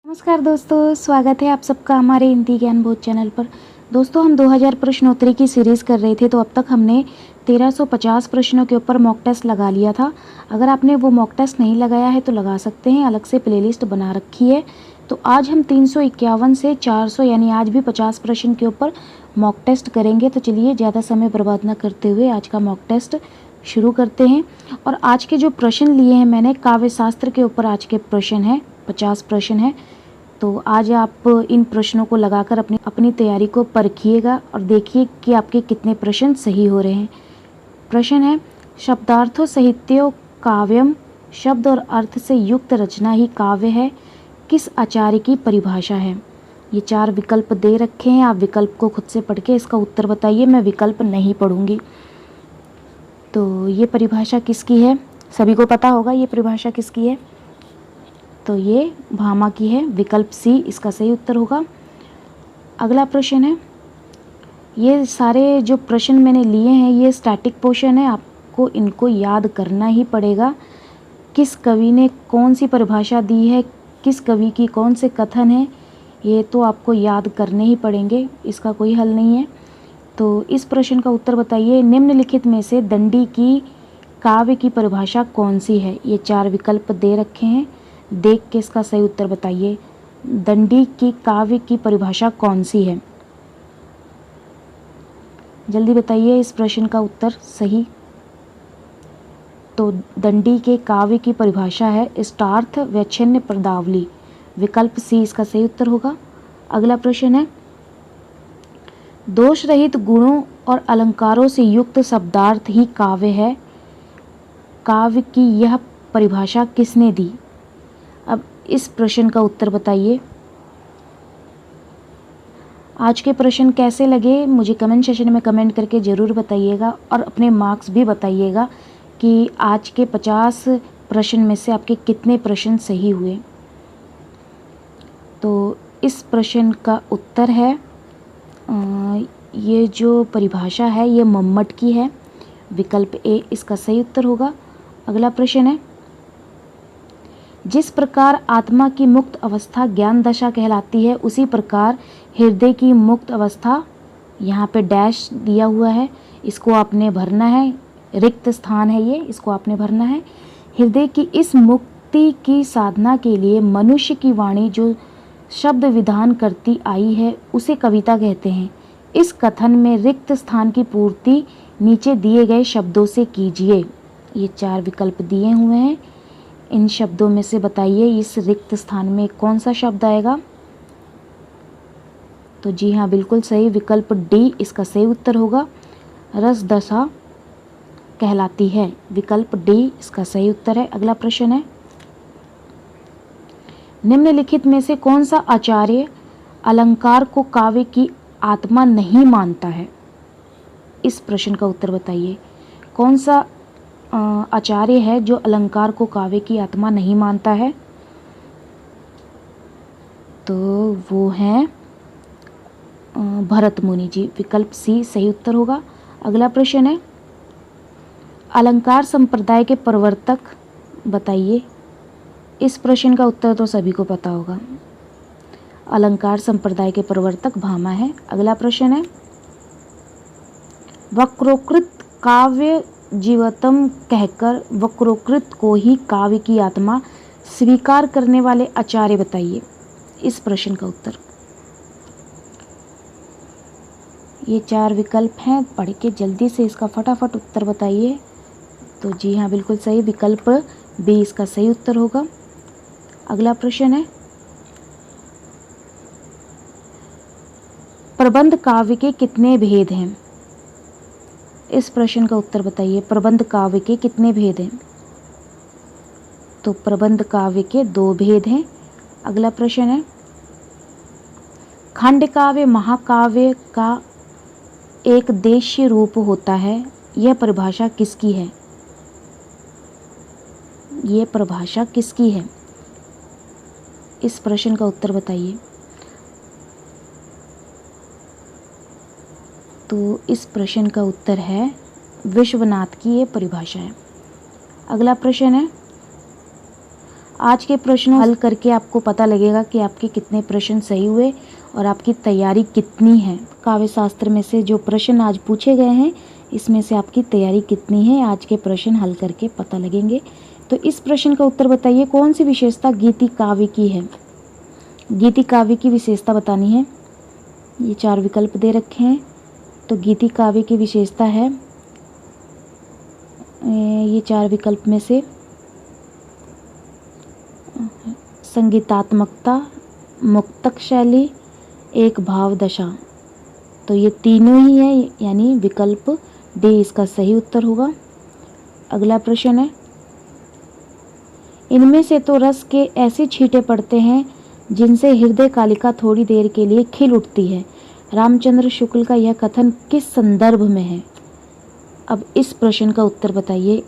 नमस्कार दोस्तों, स्वागत है आप सबका हमारे हिंदी ज्ञान बोध चैनल पर। दोस्तों, हम 2000 प्रश्नोत्तरी की सीरीज़ कर रहे थे, तो अब तक हमने 1350 प्रश्नों के ऊपर मॉक टेस्ट लगा लिया था। अगर आपने वो मॉक टेस्ट नहीं लगाया है तो लगा सकते हैं, अलग से प्लेलिस्ट बना रखी है। तो आज हम 351 से 400 यानी आज भी 50 प्रश्न के ऊपर मॉक टेस्ट करेंगे। तो चलिए ज़्यादा समय बर्बाद न करते हुए आज का मॉक टेस्ट शुरू करते हैं। और आज के जो प्रश्न लिए हैं मैंने, काव्य शास्त्र के ऊपर आज के प्रश्न हैं, 50 प्रश्न हैं। तो आज आप इन प्रश्नों को लगाकर अपनी तैयारी को परखिएगा और देखिए कि आपके कितने प्रश्न सही हो रहे हैं। प्रश्न है, शब्दार्थो साहित्यो काव्यम, शब्द और अर्थ से युक्त रचना ही काव्य है, किस आचार्य की परिभाषा है। ये 4 विकल्प दे रखे हैं, आप विकल्प को खुद से पढ़ के इसका उत्तर बताइए, मैं विकल्प नहीं पढ़ूंगी। तो ये परिभाषा किसकी है, सभी को पता होगा ये परिभाषा किसकी है। तो ये भामा की है, विकल्प सी इसका सही उत्तर होगा। अगला प्रश्न है, ये सारे जो प्रश्न मैंने लिए हैं ये स्टैटिक पोर्शन है, आपको इनको याद करना ही पड़ेगा। किस कवि ने कौन सी परिभाषा दी है, किस कवि की कौन से कथन है, ये तो आपको याद करने ही पड़ेंगे, इसका कोई हल नहीं है। तो इस प्रश्न का उत्तर बताइए, निम्नलिखित में से दंडी की काव्य की परिभाषा कौन सी है। ये 4 विकल्प दे रखे हैं, देख के इसका सही उत्तर बताइए। दंडी की काव्य की परिभाषा कौन सी है, जल्दी बताइए इस प्रश्न का उत्तर सही। तो दंडी के काव्य की परिभाषा है इष्टार्थ व्याच्छिन्न पदावली, विकल्प सी इसका सही उत्तर होगा। अगला प्रश्न है, दोष रहित गुणों और अलंकारों से युक्त शब्दार्थ ही काव्य है, काव्य की यह परिभाषा किसने दी। अब इस प्रश्न का उत्तर बताइए। आज के प्रश्न कैसे लगे मुझे कमेंट सेशन में कमेंट करके ज़रूर बताइएगा और अपने मार्क्स भी बताइएगा कि आज के 50 प्रश्न में से आपके कितने प्रश्न सही हुए। तो इस प्रश्न का उत्तर है, ये जो परिभाषा है ये मम्मट की है, विकल्प ए इसका सही उत्तर होगा। अगला प्रश्न है, जिस प्रकार आत्मा की मुक्त अवस्था ज्ञान दशा कहलाती है, उसी प्रकार हृदय की मुक्त अवस्था, यहाँ पे डैश दिया हुआ है, इसको आपने भरना है, रिक्त स्थान है ये, इसको आपने भरना है। हृदय की इस मुक्ति की साधना के लिए मनुष्य की वाणी जो शब्द विधान करती आई है उसे कविता कहते हैं। इस कथन में रिक्त स्थान की पूर्ति नीचे दिए गए शब्दों से कीजिए। ये 4 विकल्प दिए हुए हैं, इन शब्दों में से बताइए इस रिक्त स्थान में कौन सा शब्द आएगा। तो जी हाँ, बिल्कुल सही, विकल्प डी इसका सही उत्तर होगा, रस दशा कहलाती है, विकल्प डी इसका सही उत्तर है। अगला प्रश्न है, निम्नलिखित में से कौन सा आचार्य अलंकार को काव्य की आत्मा नहीं मानता है। इस प्रश्न का उत्तर बताइए, कौन सा आचार्य है जो अलंकार को काव्य की आत्मा नहीं मानता है। तो वो हैं भरत मुनि जी, विकल्प सी सही उत्तर होगा। अगला प्रश्न है, अलंकार संप्रदाय के प्रवर्तक बताइए। इस प्रश्न का उत्तर तो सभी को पता होगा, अलंकार संप्रदाय के प्रवर्तक भामा है। अगला प्रश्न है, वक्रोकृत काव्य जीवतम कहकर वक्रोकृत को ही काव्य की आत्मा स्वीकार करने वाले आचार्य बताइए। इस प्रश्न का उत्तर, ये 4 विकल्प हैं, पढ़ के जल्दी से इसका फटाफट उत्तर बताइए। तो जी हाँ, बिल्कुल सही, विकल्प बी इसका सही उत्तर होगा। अगला प्रश्न है, प्रबंध काव्य के कितने भेद हैं। इस प्रश्न का उत्तर बताइए, प्रबंध काव्य के कितने भेद हैं। तो प्रबंध काव्य के 2 भेद हैं। अगला प्रश्न है, खंड काव्य महाकाव्य का एक देशीय रूप होता है, यह परिभाषा किसकी है। यह परिभाषा किसकी है, इस प्रश्न का उत्तर बताइए। तो इस प्रश्न का उत्तर है विश्वनाथ की ये परिभाषा है। अगला प्रश्न है, आज के प्रश्नों हल करके आपको पता लगेगा कि आपके कितने प्रश्न सही हुए और आपकी तैयारी कितनी है। काव्य शास्त्र में से जो प्रश्न आज पूछे गए हैं इसमें से आपकी तैयारी कितनी है, आज के प्रश्न हल करके पता लगेंगे। तो इस प्रश्न का उत्तर बताइए, कौन सी विशेषता गीति काव्य की है? गीति काव्य की विशेषता बतानी है। ये 4 विकल्प दे रखे हैं। तो गीति काव्य की विशेषता है ये 4 विकल्प में से संगीतात्मकता, मुक्तक शैली, एक भाव दशा। तो ये तीनों ही है, यानी विकल्प डी इसका सही उत्तर होगा। अगला प्रश्न है, इनमें से तो रस के ऐसे छींटे पड़ते हैं जिनसे हृदय कालिका थोड़ी देर के लिए खिल उठती है। रामचंद्र शुक्ल का यह कथन किस संदर्भ में है? अब इस प्रश्न का उत्तर बताइए।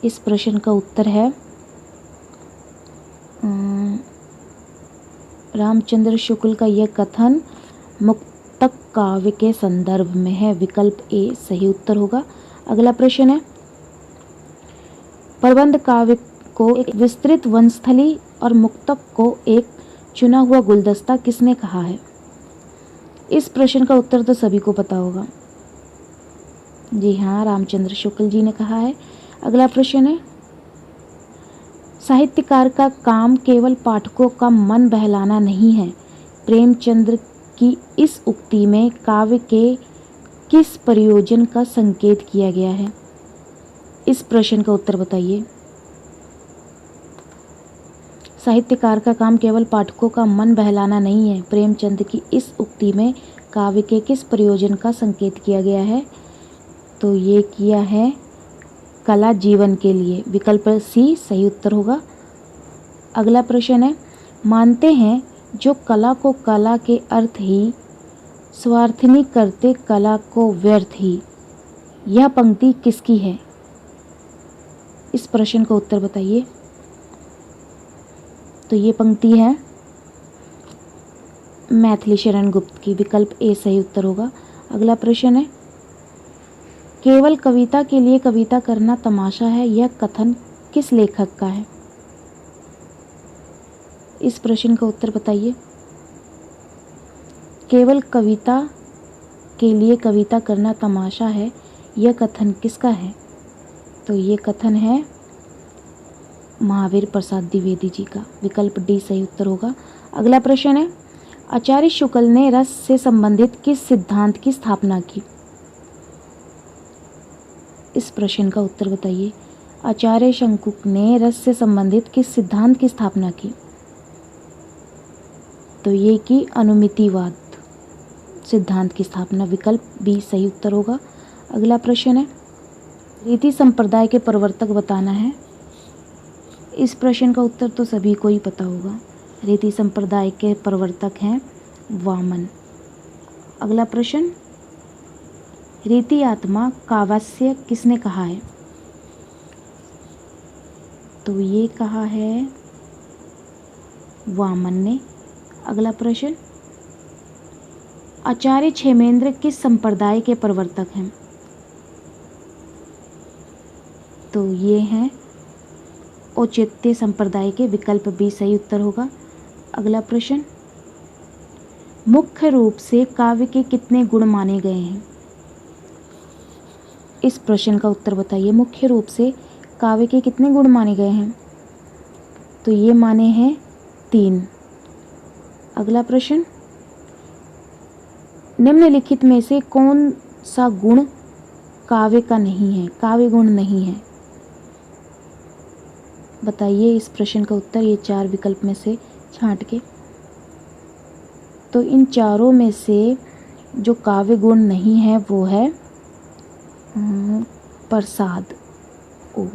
इस प्रश्न का उत्तर है रामचंद्र शुक्ल का यह कथन मुक्तक काव्य के संदर्भ में है। विकल्प ए सही उत्तर होगा। अगला प्रश्न है, प्रबंध काव्य को एक विस्तृत वनस्थली और मुक्तक को एक चुना हुआ गुलदस्ता किसने कहा है? इस प्रश्न का उत्तर तो सभी को पता होगा। जी हाँ, रामचंद्र शुक्ल जी ने कहा है। अगला प्रश्न है, साहित्यकार का काम केवल पाठकों का मन बहलाना नहीं है। प्रेमचंद्र की इस उक्ति में काव्य के किस प्रयोजन का संकेत किया गया है? इस प्रश्न का उत्तर बताइए। साहित्यकार का काम केवल पाठकों का मन बहलाना नहीं है। प्रेमचंद की इस उक्ति में काव्य के किस प्रयोजन का संकेत किया गया है? तो ये किया है कला जीवन के लिए। विकल्प सी सही उत्तर होगा। अगला प्रश्न है, मानते हैं जो कला को कला के अर्थ ही स्वार्थनी करते कला को व्यर्थ ही, यह पंक्ति किसकी है? इस प्रश्न का उत्तर बताइए। तो ये पंक्ति है मैथिली शरण गुप्त की। विकल्प ए सही उत्तर होगा। अगला प्रश्न है, केवल कविता के लिए कविता करना तमाशा है, यह कथन किस लेखक का है? इस प्रश्न का उत्तर बताइए। केवल कविता के लिए कविता करना तमाशा है, यह कथन किसका है? तो ये कथन है महावीर प्रसाद द्विवेदी जी का। विकल्प डी सही उत्तर होगा। अगला प्रश्न है, आचार्य शुक्ल ने रस से संबंधित किस सिद्धांत की स्थापना की? इस प्रश्न का उत्तर बताइए। आचार्य शंकुक ने रस से संबंधित किस सिद्धांत की स्थापना की? तो ये की अनुमितिवाद सिद्धांत की स्थापना। विकल्प बी सही उत्तर होगा। अगला प्रश्न है, रीति संप्रदाय के प्रवर्तक बताना है। इस प्रश्न का उत्तर तो सभी को ही पता होगा। रीति संप्रदाय के प्रवर्तक हैं वामन। अगला प्रश्न, रीति आत्मा काव्यास्य किसने कहा है? तो ये कहा है वामन ने। अगला प्रश्न, आचार्य क्षेमेंद्र किस संप्रदाय के प्रवर्तक हैं? तो ये हैं औचित्य संप्रदाय के। विकल्प बी सही उत्तर होगा। अगला प्रश्न, मुख्य रूप से काव्य के कितने गुण माने गए हैं? इस प्रश्न का उत्तर बताइए। मुख्य रूप से काव्य के कितने गुण माने गए हैं? तो ये माने हैं 3। अगला प्रश्न, निम्नलिखित में से कौन सा गुण काव्य का नहीं है, काव्य गुण नहीं है? बताइए इस प्रश्न का उत्तर, ये 4 विकल्प में से छांट के। तो इन चारों में से जो काव्य गुण नहीं है वो है प्रसाद।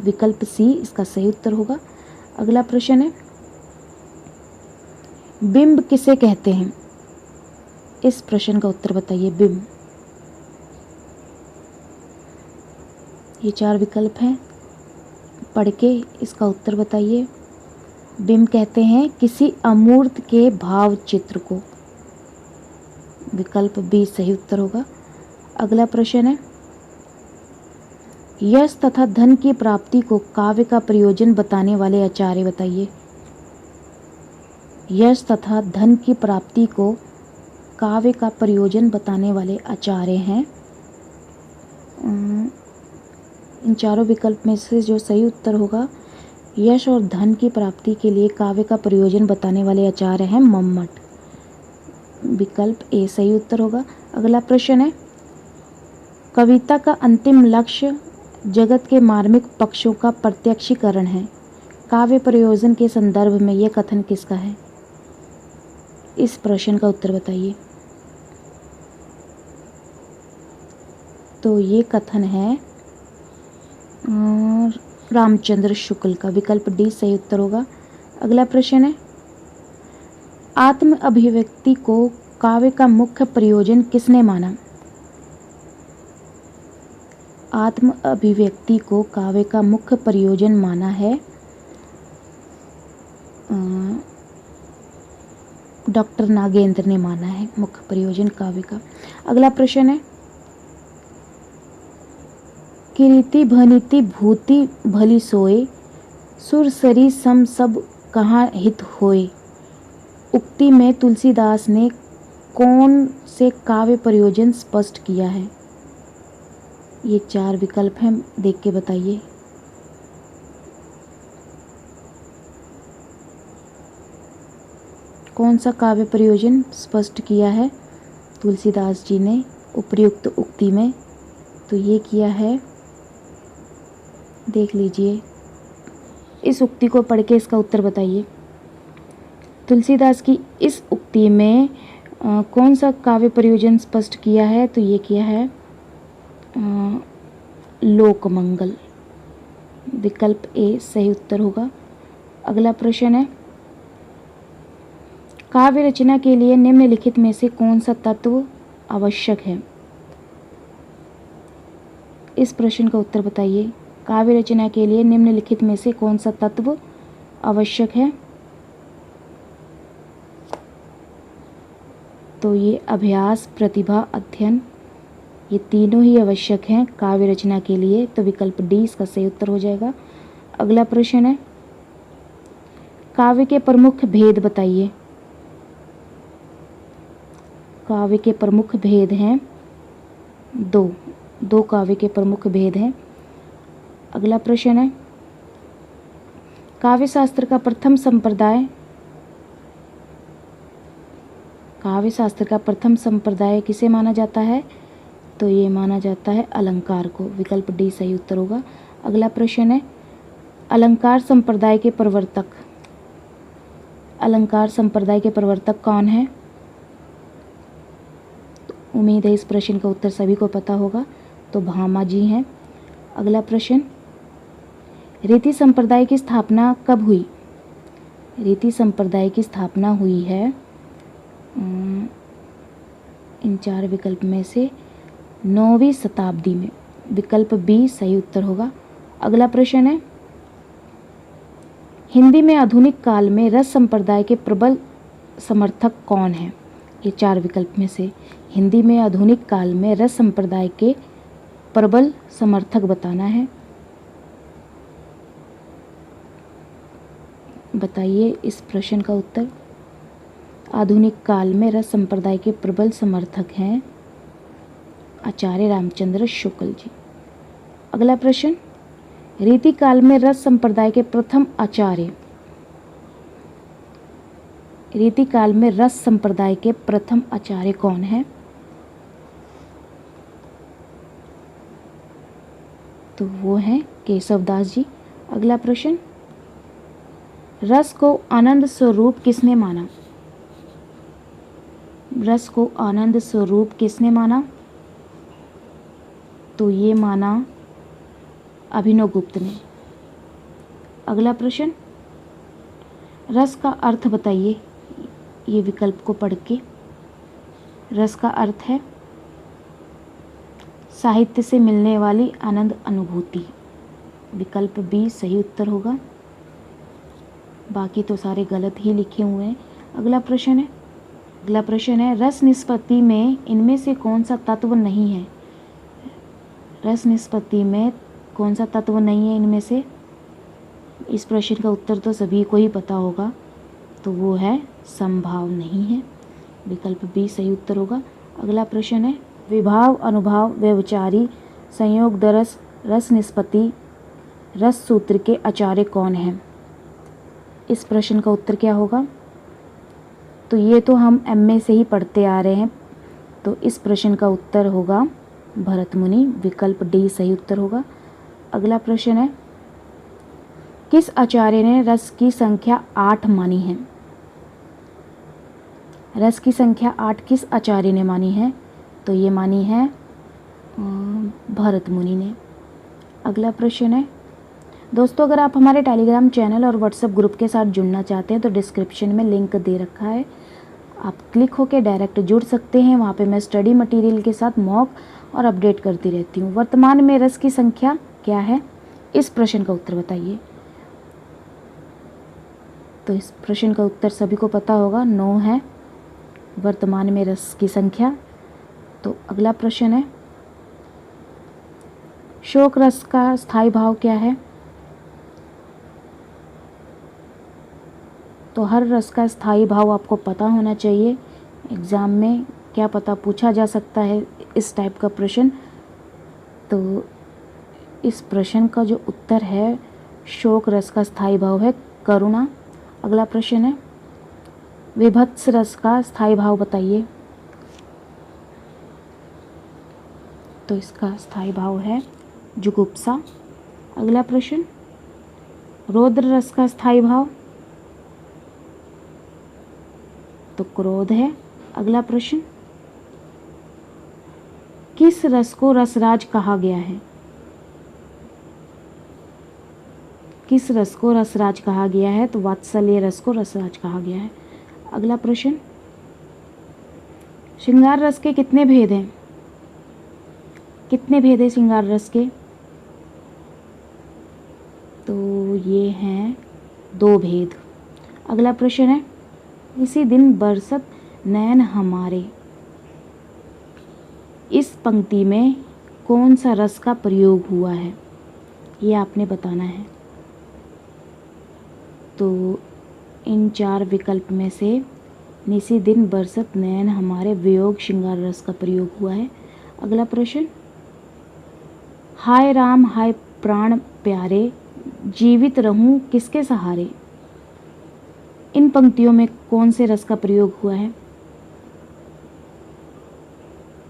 विकल्प सी इसका सही उत्तर होगा। अगला प्रश्न है, बिंब किसे कहते हैं? इस प्रश्न का उत्तर बताइए। बिंब, ये 4 विकल्प हैं, पढ़ के इसका उत्तर बताइए। बिंब कहते हैं किसी अमूर्त के भाव चित्र को। विकल्प बी सही उत्तर होगा। अगला प्रश्न है, यश तथा धन की प्राप्ति को काव्य का प्रयोजन बताने वाले आचार्य बताइए। यश तथा धन की प्राप्ति को काव्य का प्रयोजन बताने वाले आचार्य हैं। इन चारों विकल्प में से जो सही उत्तर होगा, यश और धन की प्राप्ति के लिए काव्य का प्रयोजन बताने वाले आचार्य हैं मम्मट। विकल्प ए सही उत्तर होगा। अगला प्रश्न है, कविता का अंतिम लक्ष्य जगत के मार्मिक पक्षों का प्रत्यक्षीकरण है। काव्य प्रयोजन के संदर्भ में यह कथन किसका है? इस प्रश्न का उत्तर बताइए। तो ये कथन है रामचंद्र शुक्ल का। विकल्प डी सही उत्तर होगा। अगला प्रश्न है, आत्म अभिव्यक्ति को काव्य का मुख्य प्रयोजन किसने माना? आत्म अभिव्यक्ति को काव्य का मुख्य प्रयोजन माना है डॉक्टर नागेंद्र ने माना है मुख्य प्रयोजन काव्य का। अगला प्रश्न है, किरीति भनिति भूति भली सोए, सुरसरी सम सब कहाँ हित होए। उक्ति में तुलसीदास ने कौन से काव्य प्रयोजन स्पष्ट किया है? ये चार विकल्प हैं, देख के बताइए। कौन सा काव्य प्रयोजन स्पष्ट किया है तुलसीदास जी ने उपर्युक्त उक्ति में? तो ये किया है, देख लीजिए। इस उक्ति को पढ़ के इसका उत्तर बताइए। तुलसीदास की इस उक्ति में कौन सा काव्य प्रयोजन स्पष्ट किया है? तो ये किया है लोकमंगल। विकल्प ए सही उत्तर होगा। अगला प्रश्न है, काव्य रचना के लिए निम्नलिखित में से कौन सा तत्व आवश्यक है? इस प्रश्न का उत्तर बताइए। काव्य रचना के लिए निम्नलिखित में से कौन सा तत्व आवश्यक है? तो ये अभ्यास, प्रतिभा, अध्ययन, ये तीनों ही आवश्यक हैं काव्य रचना के लिए। तो विकल्प डी इसका सही उत्तर हो जाएगा। अगला प्रश्न है, काव्य के प्रमुख भेद बताइए। काव्य के प्रमुख भेद हैं दो काव्य के प्रमुख भेद हैं। अगला प्रश्न है, काव्य शास्त्र का प्रथम संप्रदाय किसे माना जाता है? तो ये माना जाता है अलंकार को। विकल्प डी सही उत्तर होगा। अगला प्रश्न है, अलंकार संप्रदाय के प्रवर्तक कौन है? उम्मीद है इस प्रश्न का उत्तर सभी को पता होगा। तो भामा जी हैं। अगला प्रश्न, रीति संप्रदाय की स्थापना कब हुई? रीति संप्रदाय की स्थापना हुई है इन चार विकल्प में से 9वीं शताब्दी में। विकल्प बी सही उत्तर होगा। अगला प्रश्न है, हिंदी में आधुनिक काल में रस संप्रदाय के प्रबल समर्थक कौन हैं? ये चार विकल्प में से हिंदी में आधुनिक काल में रस संप्रदाय के प्रबल समर्थक बताना है। बताइए इस प्रश्न का उत्तर। आधुनिक काल में रस संप्रदाय के प्रबल समर्थक हैं आचार्य रामचंद्र शुक्ल जी। अगला प्रश्न, रीति काल में रस संप्रदाय के प्रथम आचार्य। रीति काल में रस संप्रदाय के प्रथम आचार्य कौन है? तो वो हैं केशवदास जी। अगला प्रश्न, रस को आनंद स्वरूप किसने माना? रस को आनंद स्वरूप किसने माना? तो ये माना अभिनवगुप्त ने। अगला प्रश्न, रस का अर्थ बताइए। ये विकल्प को पढ़ के। रस का अर्थ है साहित्य से मिलने वाली आनंद अनुभूति। विकल्प बी सही उत्तर होगा। बाकी तो सारे गलत ही लिखे हुए हैं। अगला प्रश्न है, रस निष्पत्ति में इनमें से कौन सा तत्व नहीं है? रस निष्पत्ति में कौन सा तत्व नहीं है इनमें से? इस प्रश्न का उत्तर तो सभी को ही पता होगा, तो वो है संभाव नहीं है। विकल्प बी सही उत्तर होगा। अगला प्रश्न है, विभाव, अनुभाव, व्यभिचारी, संयोग दरस, रस निष्पत्ति, रस सूत्र के आचार्य कौन हैं? इस प्रश्न का उत्तर क्या होगा? तो ये तो हम एमए से ही पढ़ते आ रहे हैं, तो इस प्रश्न का उत्तर होगा भरत मुनि। विकल्प डी सही उत्तर होगा। अगला प्रश्न है, किस आचार्य ने रस की संख्या 8 मानी है? रस की संख्या 8 किस आचार्य ने मानी है? तो ये मानी है भरत मुनि ने। अगला प्रश्न है, दोस्तों अगर आप हमारे टेलीग्राम चैनल और व्हाट्सएप ग्रुप के साथ जुड़ना चाहते हैं तो डिस्क्रिप्शन में लिंक दे रखा है, आप क्लिक होकर डायरेक्ट जुड़ सकते हैं। वहाँ पे मैं स्टडी मटेरियल के साथ मॉक और अपडेट करती रहती हूँ। वर्तमान में रस की संख्या क्या है? इस प्रश्न का उत्तर बताइए। तो इस प्रश्न का उत्तर सभी को पता होगा, 9 है वर्तमान में रस की संख्या। तो अगला प्रश्न है, शोक रस का स्थायी भाव क्या है? तो हर रस का स्थायी भाव आपको पता होना चाहिए। एग्ज़ाम में क्या पता पूछा जा सकता है इस टाइप का प्रश्न। तो इस प्रश्न का जो उत्तर है, शोक रस का स्थायी भाव है करुणा। अगला प्रश्न है, विभत्स रस का स्थायी भाव बताइए। तो इसका स्थायी भाव है जुगुप्सा। अगला प्रश्न, रौद्र रस का स्थायी भाव? तो क्रोध है। अगला प्रश्न, किस रस को रसराज कहा गया है? किस रस को रसराज कहा गया है? तो वात्सल्य रस को रसराज कहा गया है। अगला प्रश्न, श्रृंगार रस के कितने भेद हैं? कितने भेद हैं श्रृंगार रस के? तो ये हैं 2 भेद। अगला प्रश्न है, इसी दिन बरसत नैन हमारे, इस पंक्ति में कौन सा रस का प्रयोग हुआ है? ये आपने बताना है। तो इन 4 विकल्प में से निसी दिन बरसत नैन हमारे वियोग श्रृंगार रस का प्रयोग हुआ है। अगला प्रश्न, हाय राम हाय प्राण प्यारे, जीवित रहूं किसके सहारे, इन पंक्तियों में कौन से रस का प्रयोग हुआ है?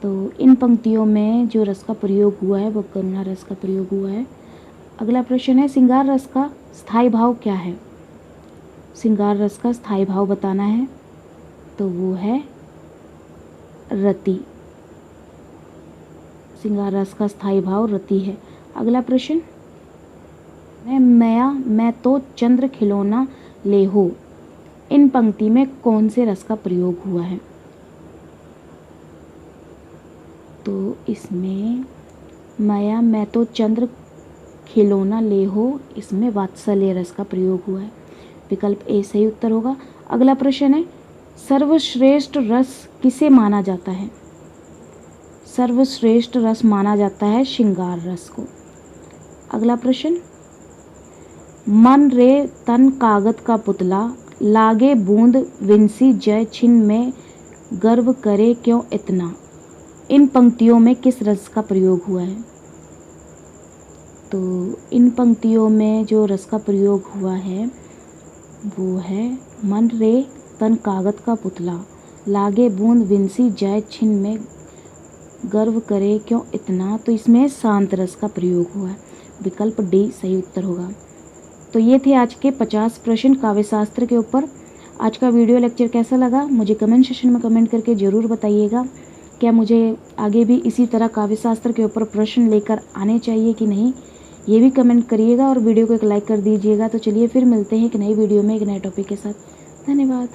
तो इन पंक्तियों में जो रस का प्रयोग हुआ है वो करुणा रस का प्रयोग हुआ है। अगला प्रश्न है, श्रृंगार रस का स्थायी भाव क्या है? श्रृंगार रस का स्थायी भाव बताना है। तो वो है रति। श्रृंगार रस का स्थायी भाव रति है। अगला प्रश्न, मैं तो चंद्र खिलौना ले हो, इन पंक्ति में कौन से रस का प्रयोग हुआ है? तो इसमें मैं तो चंद्र खिलौना ले हो, इसमें वात्सल्य रस का प्रयोग हुआ है। विकल्प ए सही उत्तर होगा। अगला प्रश्न है, सर्वश्रेष्ठ रस किसे माना जाता है? सर्वश्रेष्ठ रस माना जाता है श्रृंगार रस को। अगला प्रश्न, मन रे तन कागज का पुतला, लागे बूंद विंसी जय छिन में गर्व करे क्यों इतना, इन पंक्तियों में किस रस का प्रयोग हुआ है? तो इन पंक्तियों में जो रस का प्रयोग हुआ है वो है मन रे तन कागज का पुतला, लागे बूंद विंसी जय छिन में गर्व करे क्यों इतना, तो इसमें शांत रस का प्रयोग हुआ है। विकल्प डी सही उत्तर होगा। तो ये थे आज के 50 प्रश्न काव्य शास्त्र के ऊपर। आज का वीडियो लेक्चर कैसा लगा मुझे कमेंट सेक्शन में कमेंट करके ज़रूर बताइएगा। क्या मुझे आगे भी इसी तरह काव्य शास्त्र के ऊपर प्रश्न लेकर आने चाहिए कि नहीं, ये भी कमेंट करिएगा और वीडियो को एक लाइक कर दीजिएगा। तो चलिए फिर मिलते हैं एक नई वीडियो में एक नए टॉपिक के साथ। धन्यवाद।